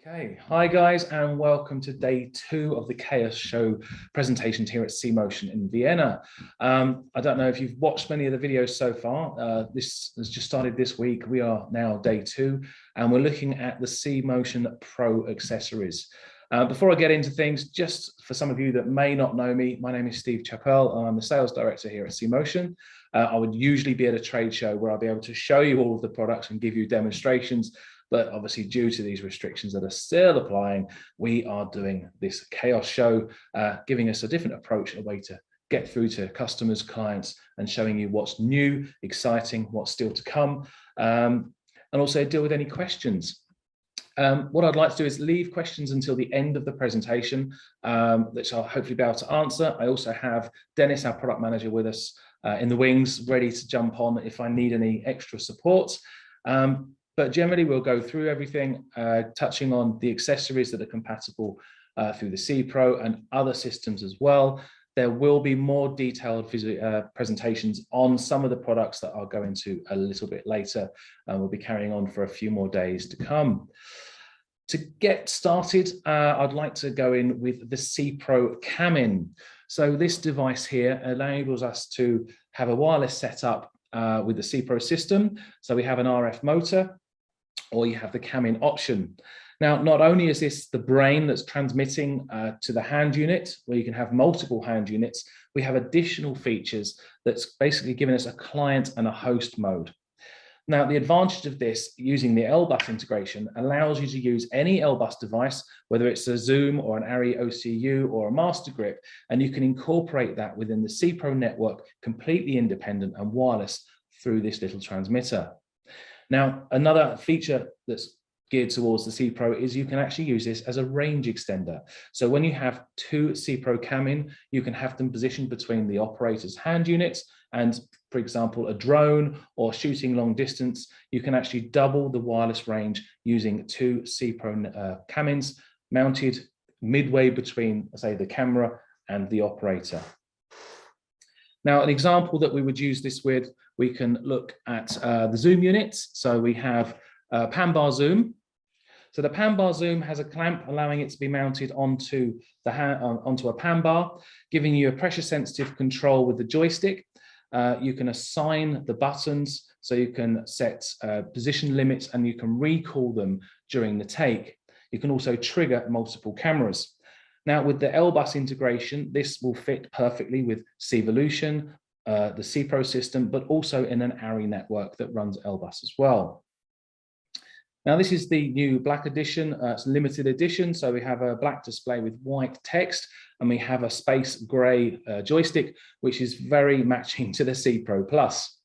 Okay, hi guys, and welcome to day 2 of the Chaos Show presentations here at cmotion in Vienna. I don't know if you've watched many of the videos so far. This has just started this week. We are now day 2, and we're looking at the cmotion Pro accessories. Before I get into things, just for some of you that may not know me, my name is Steve Chappell, and I'm the sales director here at cmotion. I would usually be at a trade show where I'll be able to show you all of the products and give you demonstrations. But obviously, due to these restrictions that are still applying, we are doing this Chaos Show, giving us a different approach, a way to get through to customers, clients, and showing you what's new, exciting, what's still to come, and also deal with any questions. What I'd like to do is leave questions until the end of the presentation, which I'll hopefully be able to answer. I also have Dennis, our product manager, with us in the wings, ready to jump on if I need any extra support. But generally, we'll go through everything, touching on the accessories that are compatible through the cPRO and other systems as well. There will be more detailed presentations on some of the products that I'll go into a little bit later, and we'll be carrying on for a few more days to come. To get started, I'd like to go in with the cPRO Camin. So this device here enables us to have a wireless setup with the cPRO system. So we have an RF motor, or you have the Camin option. Now, not only is this the brain that's transmitting to the hand unit, where you can have multiple hand units, we have additional features that's basically giving us a client and a host mode. Now, the advantage of this, using the L-bus integration, allows you to use any L-bus device, whether it's a Zoom or an ARRI OCU or a master grip, and you can incorporate that within the cPRO network, completely independent and wireless through this little transmitter. Now, another feature that's geared towards the cPRO is you can actually use this as a range extender. So when you have 2 cPRO Camin, you can have them positioned between the operator's hand units, and for example, a drone or shooting long distance, you can actually double the wireless range using 2 cPRO Camins mounted midway between, say, the camera and the operator. Now, an example that we would use this with, we can look at the zoom units. So we have pan bar zoom. So the pan bar zoom has a clamp allowing it to be mounted onto a pan bar, giving you a pressure sensitive control with the joystick. You can assign the buttons, so you can set position limits and you can recall them during the take. You can also trigger multiple cameras. Now, with the L-bus integration, this will fit perfectly with CVision, the cPRO system, but also in an ARRI network that runs L-bus as well. Now, this is the new black edition. It's a limited edition, so we have a black display with white text, and we have a space gray joystick, which is very matching to the cPRO Plus.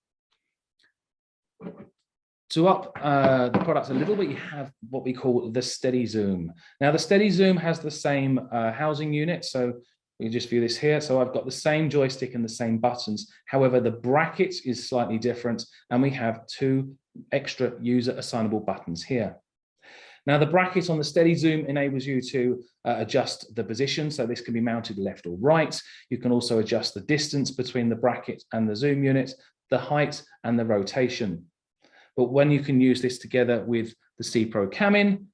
To up the product a little bit, you have what we call the steady zoom. Now, the steady zoom has the same housing unit, so we just view this here. So I've got the same joystick and the same buttons. However, the bracket is slightly different, and we have 2 extra user assignable buttons here. Now, the bracket on the steady zoom enables you to adjust the position. So this can be mounted left or right. You can also adjust the distance between the bracket and the zoom unit, the height and the rotation. But when you can use this together with the cPRO Camin,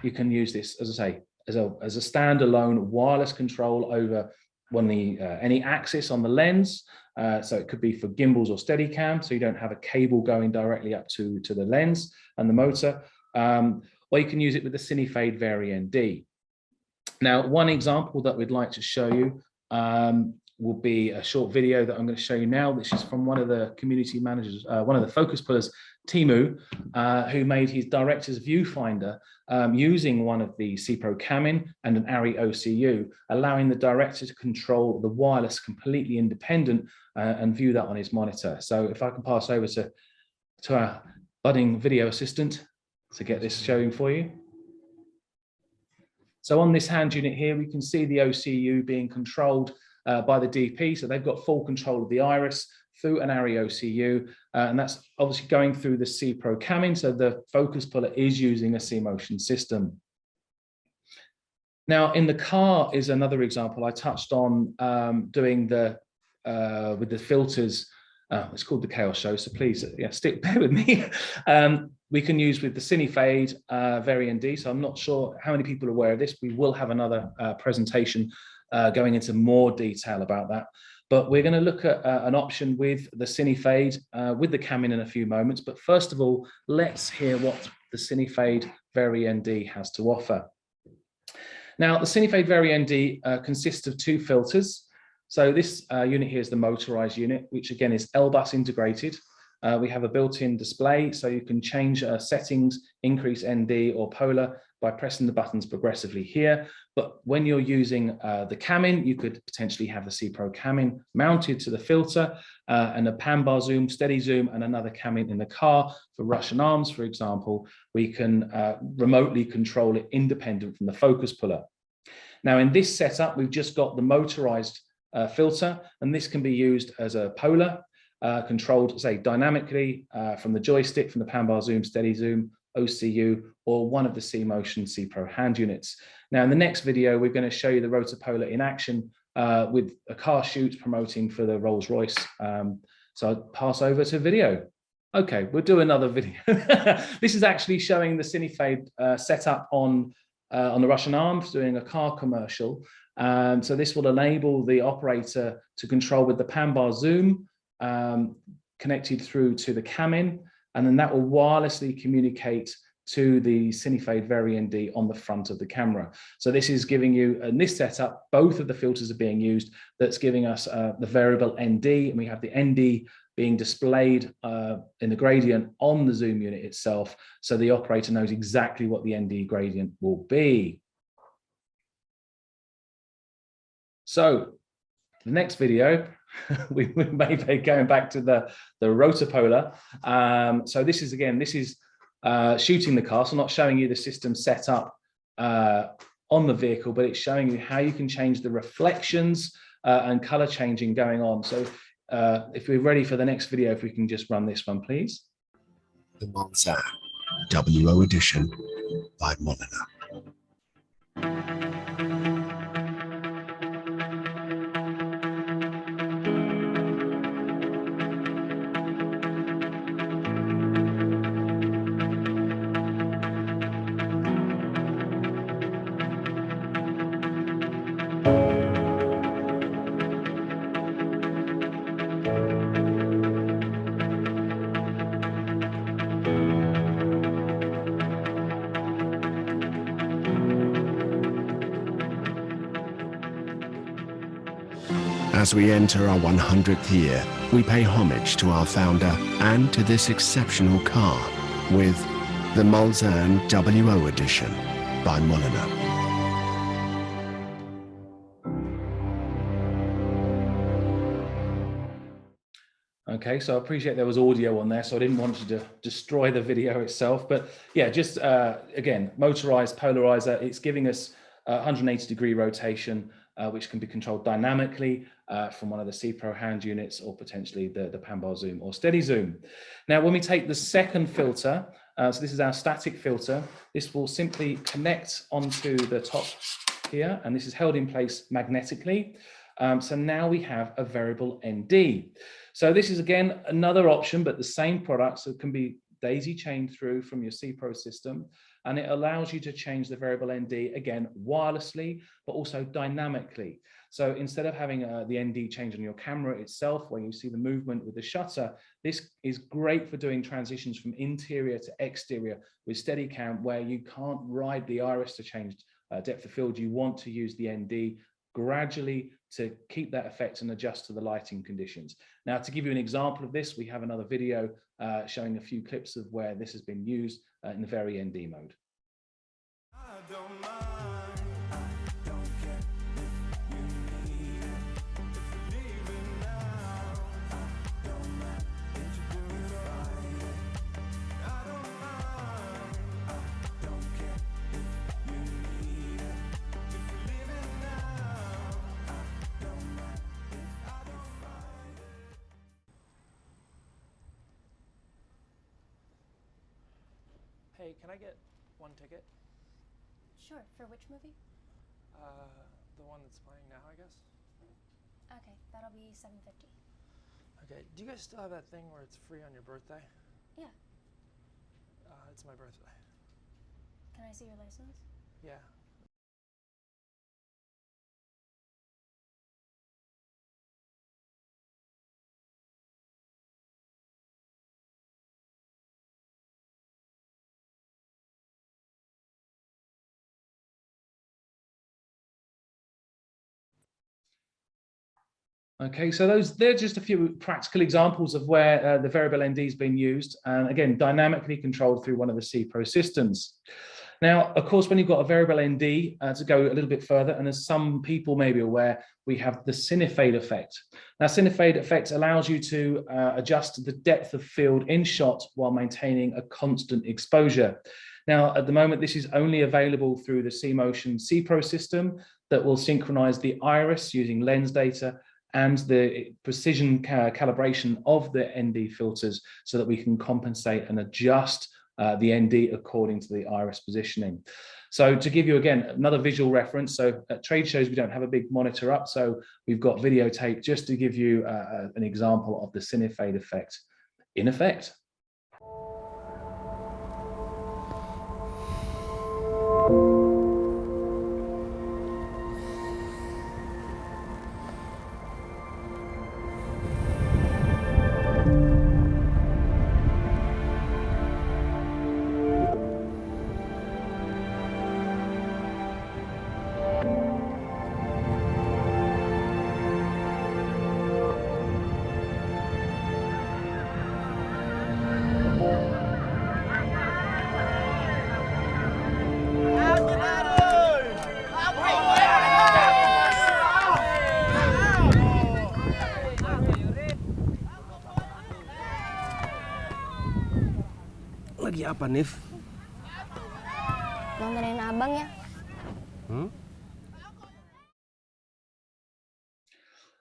you can use this, as I say, as a standalone wireless control over any axis on the lens. So it could be for gimbals or Steadicam, so you don't have a cable going directly up to the lens and the motor. Or you can use it with the Cinefade VariND. Now, one example that we'd like to show you will be a short video that I'm going to show you now, which is from one of the community managers, one of the focus pullers, Timu, who made his director's viewfinder using one of the cPRO Camin and an ARRI OCU, allowing the director to control the wireless completely independent and view that on his monitor. So if I can pass over to our budding video assistant to get this showing for you. So on this hand unit here, we can see the OCU being controlled by the DP. So they've got full control of the iris through an ARRI OCU, and that's obviously going through the cPRO Camin. So the focus puller is using a cmotion system. Now, in the car is another example I touched on, doing the with the filters it's called the Chaos Show, so please, yeah, bear with me. We can use with the Cinefade VariND. So I'm not sure how many people are aware of this. We will have another presentation going into more detail about that. But we're going to look at an option with the Cinefade, with the Camin in a few moments. But first of all, let's hear what the Cinefade VariND has to offer. Now, the Cinefade VariND consists of two filters. So this unit here is the motorized unit, which again is L-bus integrated. We have a built-in display, so you can change settings, increase ND or polar by pressing the buttons progressively here. But when you're using the Camin, you could potentially have the cPRO Camin mounted to the filter and a pan bar zoom, steady zoom, and another Camin in the car. For Russian arms, for example, we can remotely control it independent from the focus puller. Now, in this setup, we've just got the motorized filter, and this can be used as a polar, controlled, say, dynamically from the joystick, from the pan bar zoom, steady zoom, OCU, or one of the cmotion cPRO hand units. Now, in the next video, we're going to show you the rotopolar in action with a car shoot promoting for the Rolls-Royce. So I'll pass over to video. Okay, we'll do another video. This is actually showing the Cinefade setup on the Russian arms doing a car commercial. So this will enable the operator to control with the pan bar zoom connected through to the Camin, and then that will wirelessly communicate to the Cinefade VariND on the front of the camera. So this is giving you, in this setup, both of the filters are being used. That's giving us the variable ND, and we have the ND being displayed in the gradient on the zoom unit itself, so the operator knows exactly what the ND gradient will be. So the next video, we may be going back to the rotopolar. So this is, again, this is shooting the car. So I'm not showing you the system set up on the vehicle, but it's showing you how you can change the reflections and color changing going on. So if we're ready for the next video, if we can just run this one, please. The Mulsanne WO edition by Molyneux. As we enter our 100th year, we pay homage to our founder and to this exceptional car with the Mulsanne WO edition by Molyneux. Okay, so I appreciate there was audio on there, so I didn't want you to destroy the video itself. But yeah, just again, motorized polarizer, it's giving us 180-degree rotation, which can be controlled dynamically from one of the cPRO hand units, or potentially the pan bar zoom or steady zoom. Now, when we take the second filter, so this is our static filter, this will simply connect onto the top here, and this is held in place magnetically. So now we have a variable ND. So this is, again, another option, but the same product, so it can be daisy chained through from your cPRO system, and it allows you to change the variable ND, again, wirelessly, but also dynamically. So instead of having the ND change on your camera itself, where you see the movement with the shutter, this is great for doing transitions from interior to exterior with Steadicam, where you can't ride the iris to change depth of field. You want to use the ND gradually to keep that effect and adjust to the lighting conditions. Now, to give you an example of this, we have another video showing a few clips of where this has been used in the VariND mode. I don't mind, I don't care if you need it, if you leave it now, I don't mind if you do it right. I don't mind, I don't care if you need it, if you leave it now, I don't mind if I don't find it. Hey, can I get one ticket? Sure, for which movie? The one that's playing now, I guess. Okay, that'll be $7.50. Okay, do you guys still have that thing where it's free on your birthday? Yeah. It's my birthday. Can I see your license? Yeah. Okay, so they're just a few practical examples of where the variable ND has been used, and again, dynamically controlled through one of the cPRO systems. Now, of course, when you've got a variable ND, to go a little bit further, and as some people may be aware, we have the Cinefade Effect. Now, Cinefade Effect allows you to adjust the depth of field in shot while maintaining a constant exposure. Now, at the moment, this is only available through the cmotion cPRO system that will synchronize the iris using lens data and the precision calibration of the ND filters so that we can compensate and adjust the ND according to the iris positioning. So to give you, again, another visual reference, so at trade shows, we don't have a big monitor up, so we've got videotape just to give you an example of the Cinefade Effect in effect. Lagi apa, Nif? Nontonin abang ya.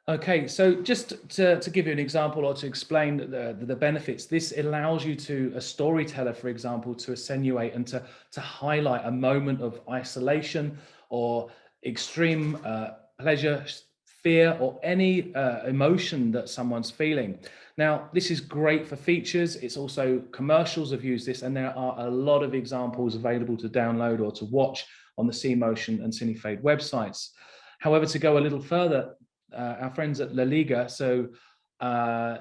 Okay, so just to give you an example or to explain the benefits, this allows you to, a storyteller, for example, to attenuate and to highlight a moment of isolation or extreme pleasure, fear, or any emotion that someone's feeling. Now, this is great for features. It's also, commercials have used this, and there are a lot of examples available to download or to watch on the cmotion and Cinefade websites. However, to go a little further, our friends at Liga, so Manu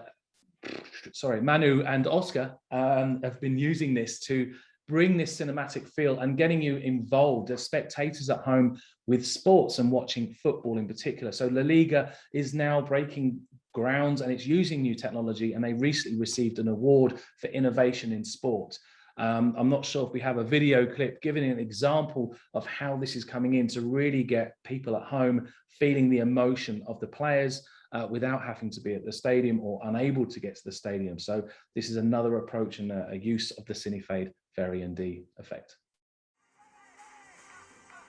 and Oscar have been using this to bring this cinematic feel and getting you involved as spectators at home with sports and watching football in particular. So La Liga is now breaking grounds and it's using new technology, and they recently received an award for innovation in sport. I'm not sure if we have a video clip giving an example of how this is coming in to really get people at home feeling the emotion of the players without having to be at the stadium or unable to get to the stadium. So this is another approach and a use of the Cinefade VariND effect.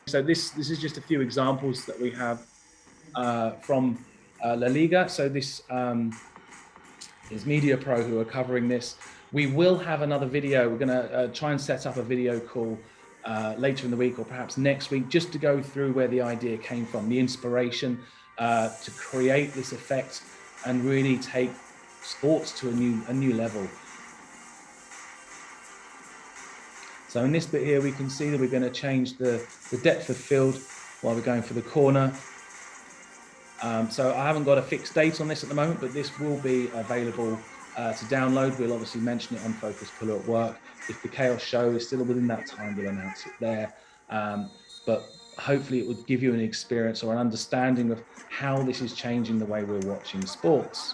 So this is just a few examples that we have from La Liga. So this is Media Pro who are covering this. We will have another video. We're going to try and set up a video call later in the week or perhaps next week, just to go through where the idea came from, the inspiration to create this effect and really take sports to a new level. So in this bit here, we can see that we're going to change the depth of field while we're going for the corner. So I haven't got a fixed date on this at the moment, but this will be available to download. We'll obviously mention it on Focus Puller at work. If the Chaos show is still within that time, we'll announce it there. But hopefully it would give you an experience or an understanding of how this is changing the way we're watching sports.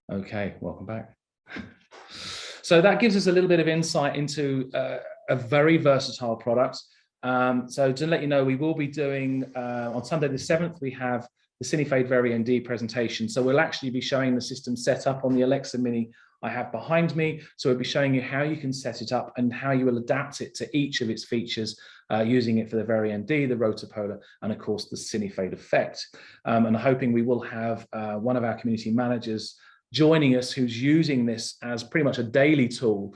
Okay, welcome back. So that gives us a little bit of insight into a very versatile product. So to let you know, we will be doing, on Sunday the 7th, we have the Cinefade VariND presentation. So we'll actually be showing the system set up on the Alexa Mini I have behind me. So we'll be showing you how you can set it up and how you will adapt it to each of its features, using it for the VariND, the rotopolar, and of course the Cinefade Effect. And hoping we will have one of our community managers joining us who's using this as pretty much a daily tool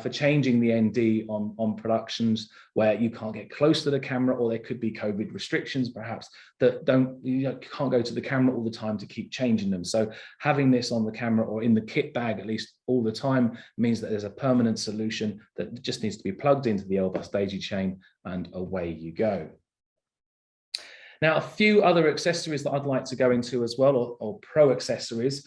for changing the ND on productions where you can't get close to the camera, or there could be COVID restrictions perhaps that you can't go to the camera all the time to keep changing them. So having this on the camera or in the kit bag at least all the time means that there's a permanent solution that just needs to be plugged into the L-bus daisy chain and away you go. Now, a few other accessories that I'd like to go into as well, or pro accessories.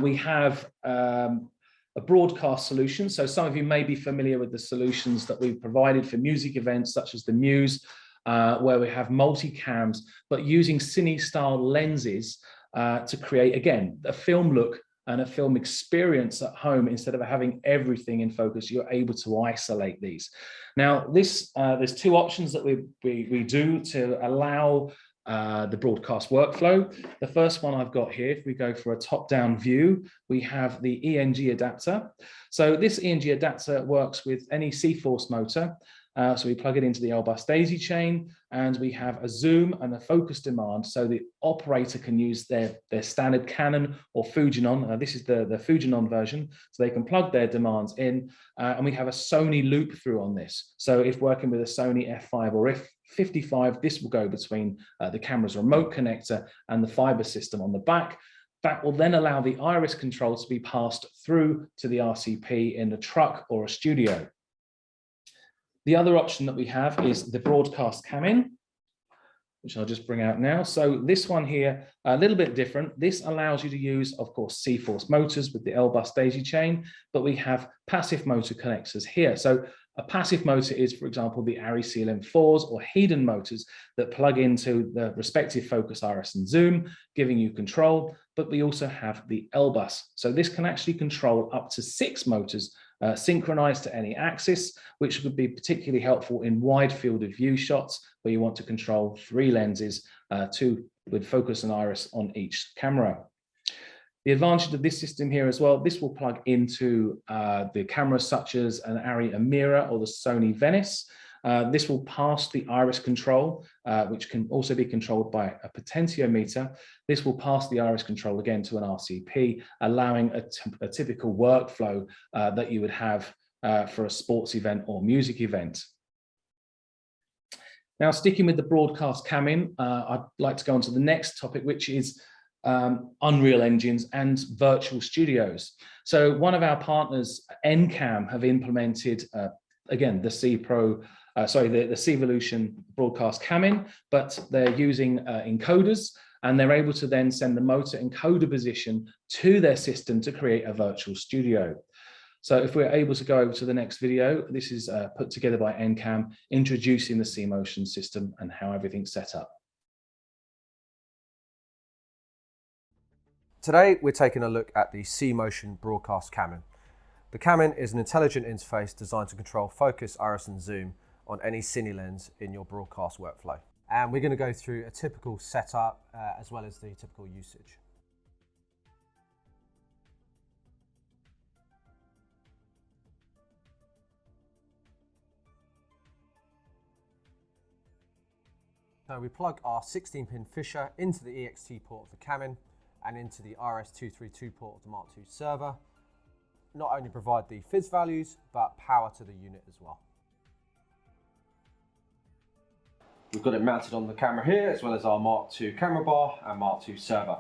We have a broadcast solution. So some of you may be familiar with the solutions that we've provided for music events, such as the Muse, where we have multi-cams, but using cine-style lenses to create, again, a film look and a film experience at home. Instead of having everything in focus, you're able to isolate these. Now, there's two options that we do to allow the broadcast workflow. The first one I've got here, if we go for a top-down view, we have the ENG adapter. So this ENG adapter works with any C-force motor. So we plug it into the L-bus daisy chain, and we have a zoom and a focus demand, so the operator can use their standard Canon or Fujinon. This is the Fujinon version, so they can plug their demands in, and we have a Sony loop through on this. So if working with a Sony F5 or F55, this will go between the camera's remote connector and the fiber system on the back. That will then allow the iris control to be passed through to the RCP in a truck or a studio. The other option that we have is the broadcast Camin, which I'll just bring out now. So this one here, a little bit different. This allows you to use, of course, C-force motors with the L-bus daisy chain, but we have passive motor connectors here. So a passive motor is, for example, the ARRI CLM4s or Hedon motors that plug into the respective focus, iris, and zoom, giving you control. But we also have the L-bus. So this can actually control up to 6 motors synchronized to any axis, which would be particularly helpful in wide field of view shots where you want to control 3 lenses, 2 with focus and iris on each camera. The advantage of this system here as well, this will plug into the cameras such as an ARRI Amira or the Sony Venice. This will pass the iris control, which can also be controlled by a potentiometer. This will pass the iris control again to an RCP, allowing a typical workflow that you would have for a sports event or music event. Now, sticking with the broadcast Camin, I'd like to go on to the next topic, which is Unreal engines and virtual studios. So one of our partners, Ncam, have implemented, again, the cPRO, the CVision broadcast Camin, but they're using encoders, and they're able to then send the motor encoder position to their system to create a virtual studio. So if we're able to go over to the next video, this is put together by Ncam, introducing the cmotion system and how everything's set up. Today, we're taking a look at the cmotion broadcast Camin. The Camin is an intelligent interface designed to control focus, iris, and zoom on any cine lens in your broadcast workflow. And we're going to go through a typical setup as well as the typical usage. So we plug our 16-pin Fisher into the EXT port of the Camin and into the RS232 port of the Mark II server. Not only provide the fizz values, but power to the unit as well. We've got it mounted on the camera here, as well as our Mark II camera bar and Mark II server.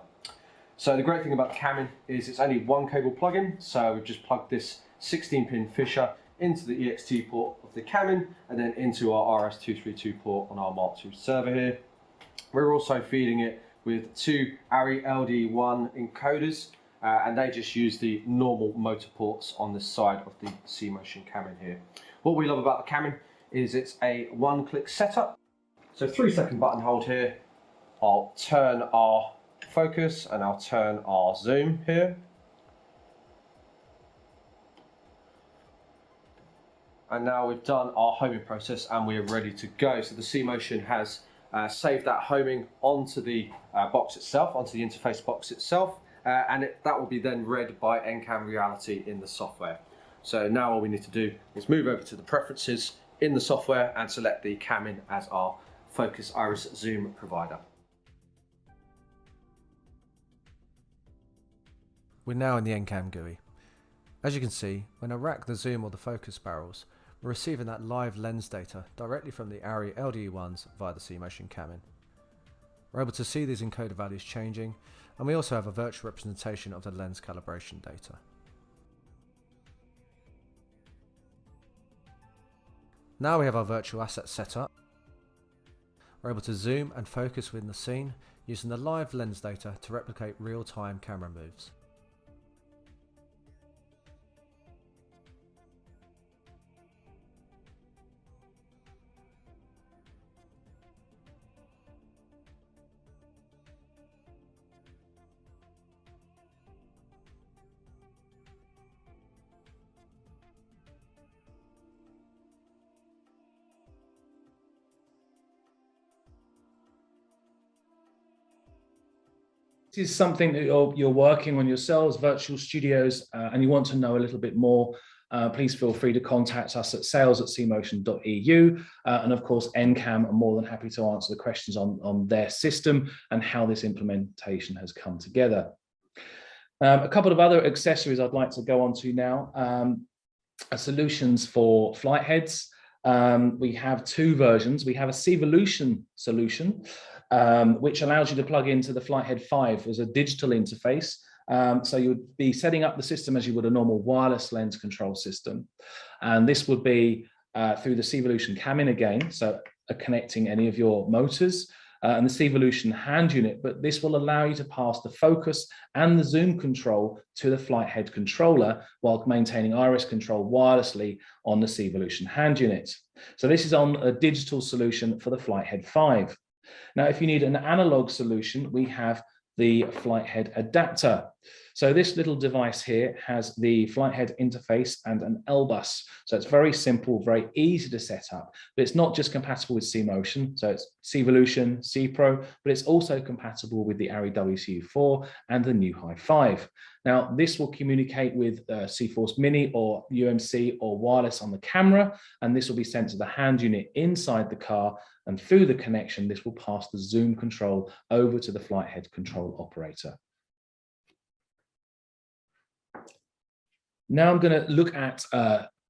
So the great thing about the Camin is it's only one cable plug-in, so we've just plugged this 16-pin Fisher into the EXT port of the Camin and then into our RS232 port on our Mark II server here. We're also feeding it with 2 ARRI LD1 encoders, and they just use the normal motor ports on this side of the cmotion Camin here. What we love about the Camin is it's a one-click setup. So 3-second button hold here. I'll turn our focus and I'll turn our zoom here. And now we've done our homing process and we're ready to go. So the cmotion has saved that homing onto the box itself, onto the interface box itself, and that will be then read by Ncam Reality in the software. So now all we need to do is move over to the preferences in the software and select the Camin as our focus, iris, zoom provider. We're now in the Ncam GUI. As you can see, when I rack the zoom or the focus barrels, we're receiving that live lens data directly from the ARRI LDE1s via the cmotion Camin. We're able to see these encoder values changing, and we also have a virtual representation of the lens calibration data. Now we have our virtual asset set up. We're able to zoom and focus within the scene using the live lens data to replicate real-time camera moves. This is something that you're working on yourselves, virtual studios, and you want to know a little bit more, please feel free to contact us at sales@cmotion.eu. And of course, Ncam are more than happy to answer the questions on their system and how this implementation has come together. A couple of other accessories I'd like to go on to now are solutions for flight heads. We have two versions. We have a CVision solution, which allows you to plug into the Flighthead 5 as a digital interface. So you would be setting up the system as you would a normal wireless lens control system. And this would be through the CVision Camin again, so connecting any of your motors and the CVision hand unit, but this will allow you to pass the focus and the zoom control to the Flighthead controller while maintaining iris control wirelessly on the CVision hand unit. So this is on a digital solution for the Flighthead 5. Now, if you need an analog solution, we have the Flighthead adapter. So this little device here has the Flighthead interface and an L-bus. So it's very simple, very easy to set up, but it's not just compatible with cmotion. So it's CVision, cPRO, but it's also compatible with the ARRI WCU4 and the new High 5. Now, this will communicate with C-Force Mini or UMC or wireless on the camera, and this will be sent to the hand unit inside the car, and through the connection, this will pass the zoom control over to the Flighthead control operator. Now I'm going to look at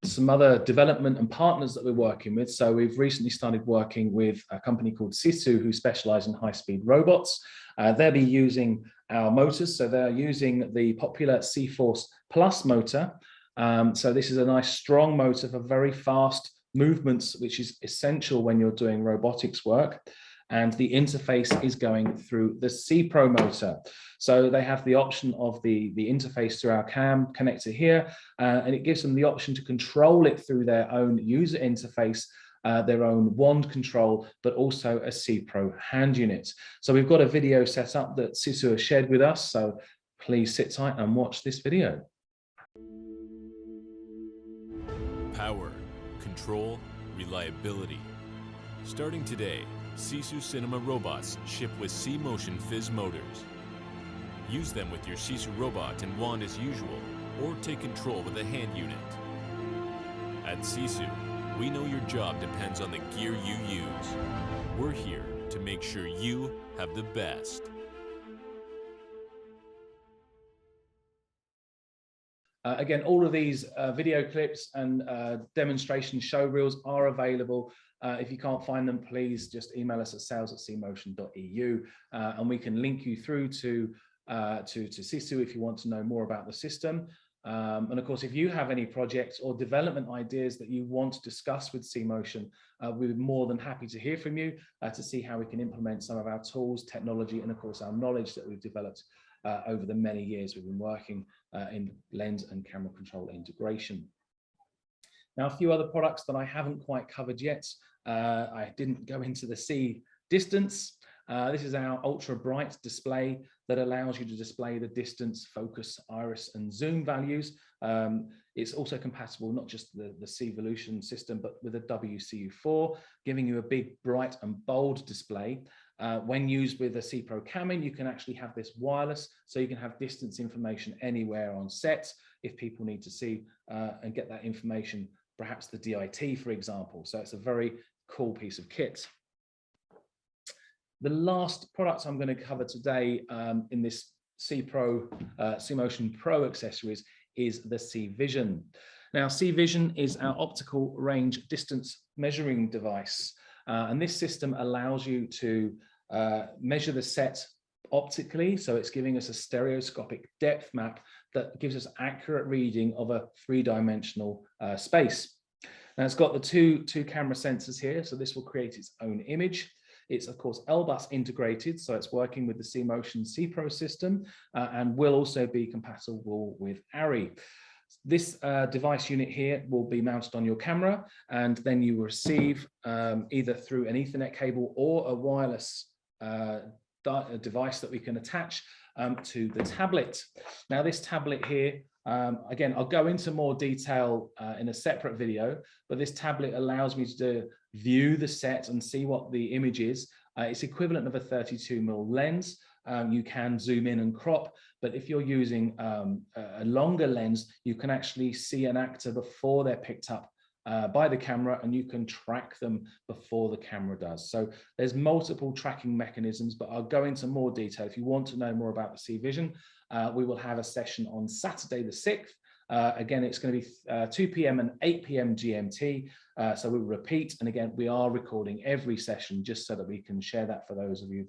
some other development and partners that we're working with. So we've recently started working with a company called SISU, who specialize in high-speed robots. They'll be using our motors. So they're using the popular C-Force Plus motor. So this is a nice strong motor for very fast movements, which is essential when you're doing robotics work. And the interface is going through the cPRO motor. So they have the option of the interface through our CAM connector here, and it gives them the option to control it through their own user interface, their own wand control, but also a cPRO hand unit. So we've got a video set up that SISU has shared with us, so please sit tight and watch this video. Power, control, reliability. Starting today, SISU Cinema robots ship with cmotion Fizz motors. Use them with your SISU robot and wand as usual, or take control with a hand unit. At SISU, we know your job depends on the gear you use. We're here to make sure you have the best. Again, all of these video clips and demonstration show reels are available. If you can't find them, please just email us at sales@cmotion.eu, and we can link you through to SISU if you want to know more about the system. And of course, if you have any projects or development ideas that you want to discuss with cmotion, we're more than happy to hear from you to see how we can implement some of our tools, technology, and of course, our knowledge that we've developed over the many years we've been working in lens and camera control integration. Now, a few other products that I haven't quite covered yet. I didn't go into the cdistance. This is our ultra bright display that allows you to display the distance, focus, iris, and zoom values. It's also compatible not just the CVision system, but with a WCU4, giving you a big, bright, and bold display. When used with a cPRO Camin, you can actually have this wireless, so you can have distance information anywhere on set if people need to see and get that information, perhaps the DIT, for example. So it's a very cool piece of kit. The last product I'm going to cover today in this cPRO, cmotion Pro accessories is the CVision. Now, CVision is our optical range distance measuring device. And this system allows you to measure the set optically. So it's giving us a stereoscopic depth map that gives us accurate reading of a three-dimensional space. Now, it's got the two camera sensors here. So this will create its own image. It's, of course, L-bus integrated, so it's working with the cmotion cPRO system and will also be compatible with ARRI. This device unit here will be mounted on your camera, and then you will receive either through an Ethernet cable or a wireless device that we can attach to the tablet. Now, this tablet here, again, I'll go into more detail in a separate video, but this tablet allows me to view the set and see what the image is. It's equivalent of a 32mm lens. You can zoom in and crop, but if you're using a longer lens, you can actually see an actor before they're picked up by the camera, and you can track them before the camera does. So there's multiple tracking mechanisms, but I'll go into more detail. If you want to know more about the CVision, we will have a session on Saturday the 6th. Again, it's going to be 2 p.m. and 8 p.m. GMT. So we'll repeat. And again, we are recording every session just so that we can share that for those of you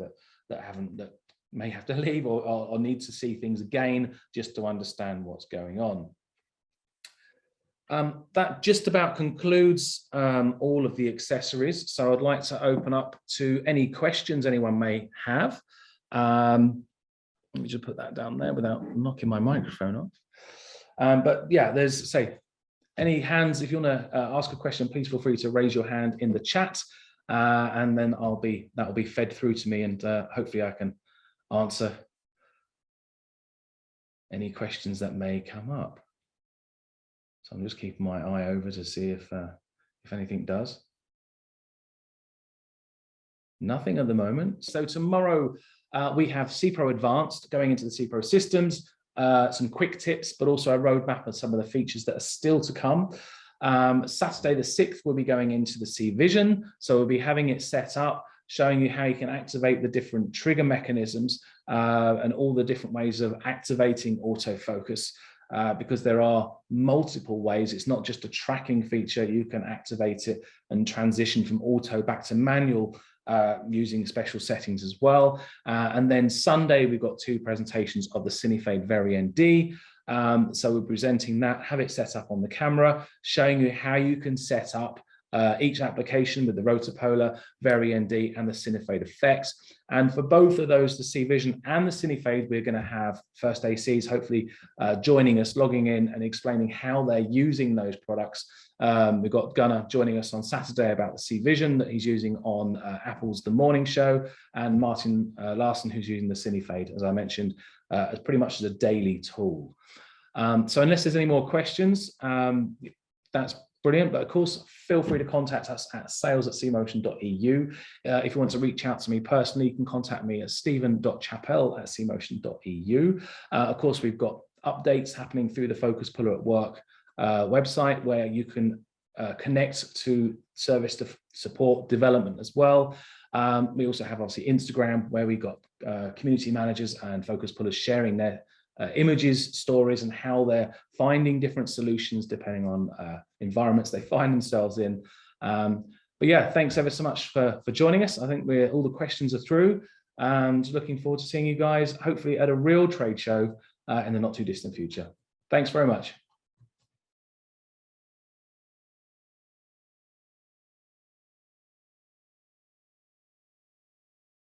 that may have to leave or need to see things again just to understand what's going on. That just about concludes all of the accessories. So I'd like to open up to any questions anyone may have. Let me just put that down there without knocking my microphone off. But yeah, there's any hands. If you want to ask a question, please feel free to raise your hand in the chat, and then that will be fed through to me, and hopefully I can answer any questions that may come up. So I'm just keeping my eye over to see if anything does. Nothing at the moment. So tomorrow we have cPRO Advanced going into the cPRO systems, some quick tips, but also a roadmap of some of the features that are still to come. Saturday the 6th, we'll be going into the CVision. So we'll be having it set up, showing you how you can activate the different trigger mechanisms and all the different ways of activating autofocus. Because there are multiple ways. It's not just a tracking feature. You can activate it and transition from auto back to manual using special settings as well. And then Sunday, we've got 2 presentations of the Cinefade VariND. So we're presenting that, have it set up on the camera, showing you how you can set up each application with the rotopolar, VariND, and the Cinefade Effect. And for both of those, the CVision and the Cinefade, we're going to have first ACs hopefully joining us, logging in and explaining how they're using those products. We've got Gunnar joining us on Saturday about the CVision that he's using on Apple's The Morning Show, and Martin Larson, who's using the Cinefade, as I mentioned, as pretty much as a daily tool. So unless there's any more questions, that's brilliant. But of course, feel free to contact us at sales@cmotion.eu. If you want to reach out to me personally, you can contact me at stephen.chappell@cmotion.eu. Of course, we've got updates happening through the Focus Puller at Work website, where you can connect to service to support development as well. We also have obviously Instagram, where we got community managers and Focus Pullers sharing their images, stories, and how they're finding different solutions depending on environments they find themselves in. But yeah, thanks ever so much for joining us. I think all the questions are through, and looking forward to seeing you guys hopefully at a real trade show in the not too distant future. Thanks very much.